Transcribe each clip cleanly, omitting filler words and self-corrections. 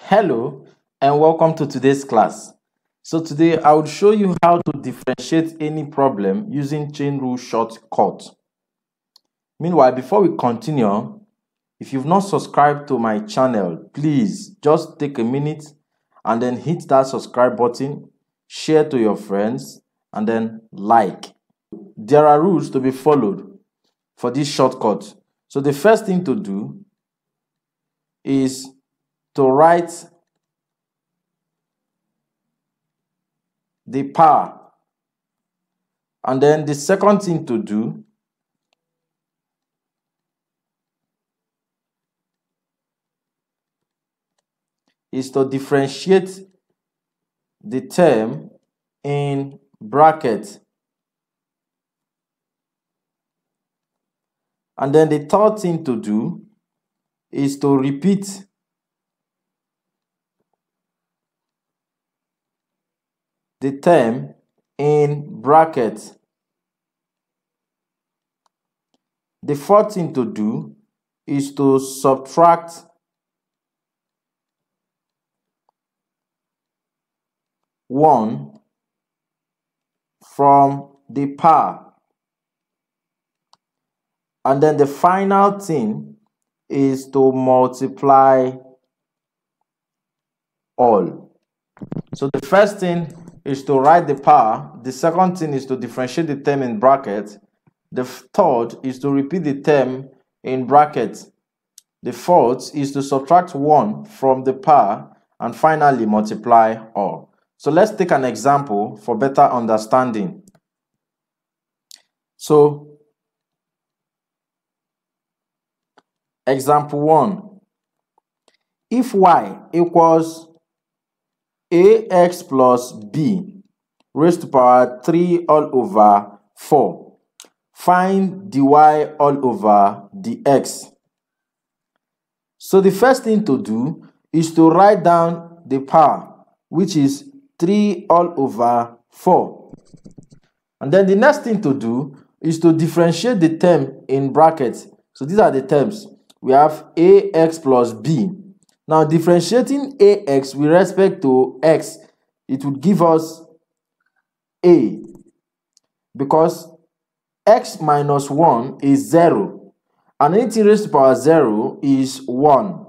Hello and welcome to today's class. So today I will show you how to differentiate any problem using chain rule shortcut. Meanwhile, before we continue, if you've not subscribed to my channel, please just take a minute and then hit that subscribe button, share to your friends, and then like. There are rules to be followed for this shortcut. So the first thing to do is to write the power, and then the second thing to do is to differentiate the term in bracket, and then the third thing to do is to repeat the term in bracket. The fourth thing to do is to subtract one from the power. And then the final thing is to multiply all. So the first thing is to write the power. The second thing is to differentiate the term in bracket. The third is to repeat the term in bracket. The fourth is to subtract 1 from the power, and finally multiply all. So let's take an example for better understanding. So example 1. If y equals ax plus b raised to power 3 all over 4, find dy all over dx. So the first thing to do is to write down the power, which is 3 all over 4. And then the next thing to do is to differentiate the term in brackets. So these are the terms. We have ax plus b. Now differentiating ax with respect to x, it would give us a, because x minus 1 is 0, and anything raised to power 0 is 1.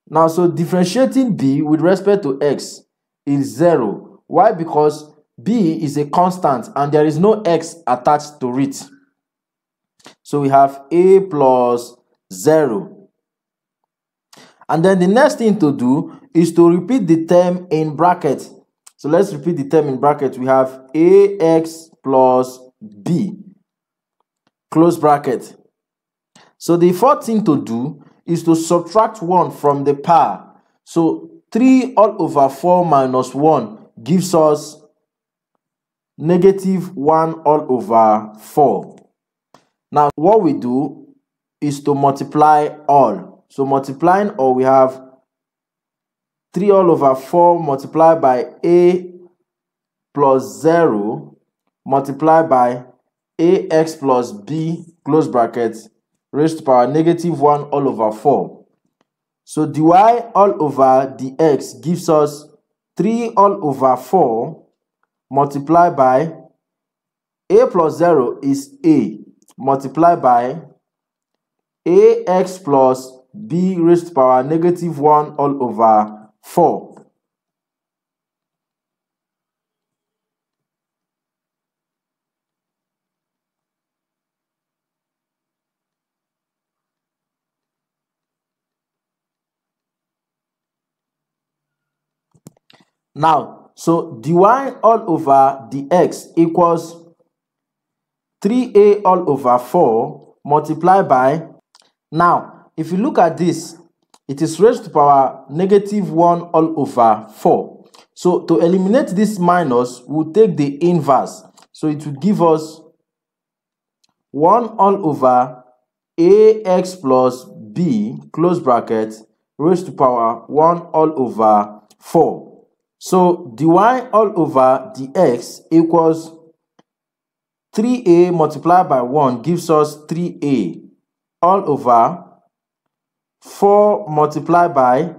Now, so differentiating b with respect to x is 0. Why? Because b is a constant and there is no x attached to it. So we have a plus 0. And then the next thing to do is to repeat the term in bracket. So let's repeat the term in bracket. We have ax plus b, close bracket. So the fourth thing to do is to subtract 1 from the power. So 3 all over 4 minus 1 gives us negative 1 all over 4. Now what we do is to multiply all. So multiplying all, we have 3 all over 4 multiplied by a plus 0 multiplied by ax plus b, close bracket, raised to power negative 1 all over 4. So dy all over dx gives us 3 all over 4 multiplied by a plus 0 is a, multiplied by ax plus b raised to power negative 1 all over 4. Now, so dy all over dx equals 3a all over 4 multiplied by, now, if you look at this, it is raised to power negative 1 all over 4. So to eliminate this minus, we'll take the inverse. So it would give us 1 all over ax plus b, close bracket, raised to power 1 all over 4. So dy all over dx equals 3a multiplied by 1 gives us 3a all over 4 multiplied by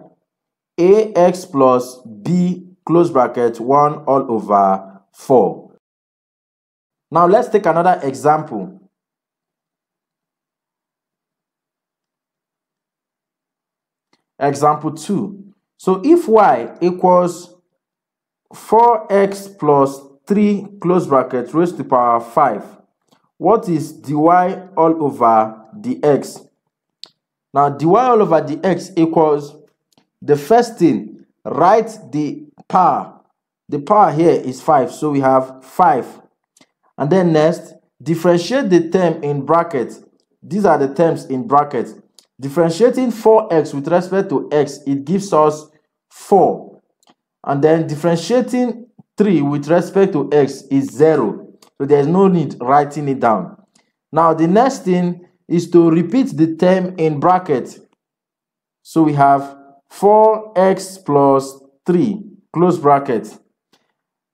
ax plus b close bracket 1 all over 4. Now let's take another example. Example 2. So if y equals 4x plus 3 close bracket raised to the power 5, what is dy all over dx? Now dy all over dx equals, the first thing, write the power. The power here is 5, so we have 5. And then next, differentiate the term in brackets. These are the terms in brackets. Differentiating 4x with respect to x, it gives us 4. And then differentiating 3 with respect to x is 0. So there is no need writing it down. Now the next thing is to repeat the term in brackets. So we have 4x plus 3 close bracket.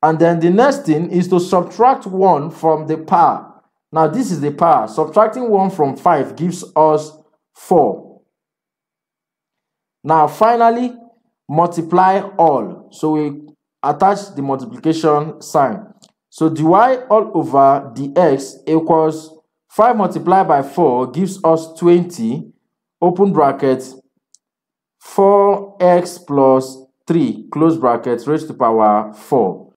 And then the next thing is to subtract 1 from the power. Now this is the power. Subtracting 1 from 5 gives us 4. Now finally, multiply all. So we attach the multiplication sign. So dy all over dx equals 5 multiplied by 4 gives us 20, open bracket, 4x plus 3 close bracket raised to the power 4.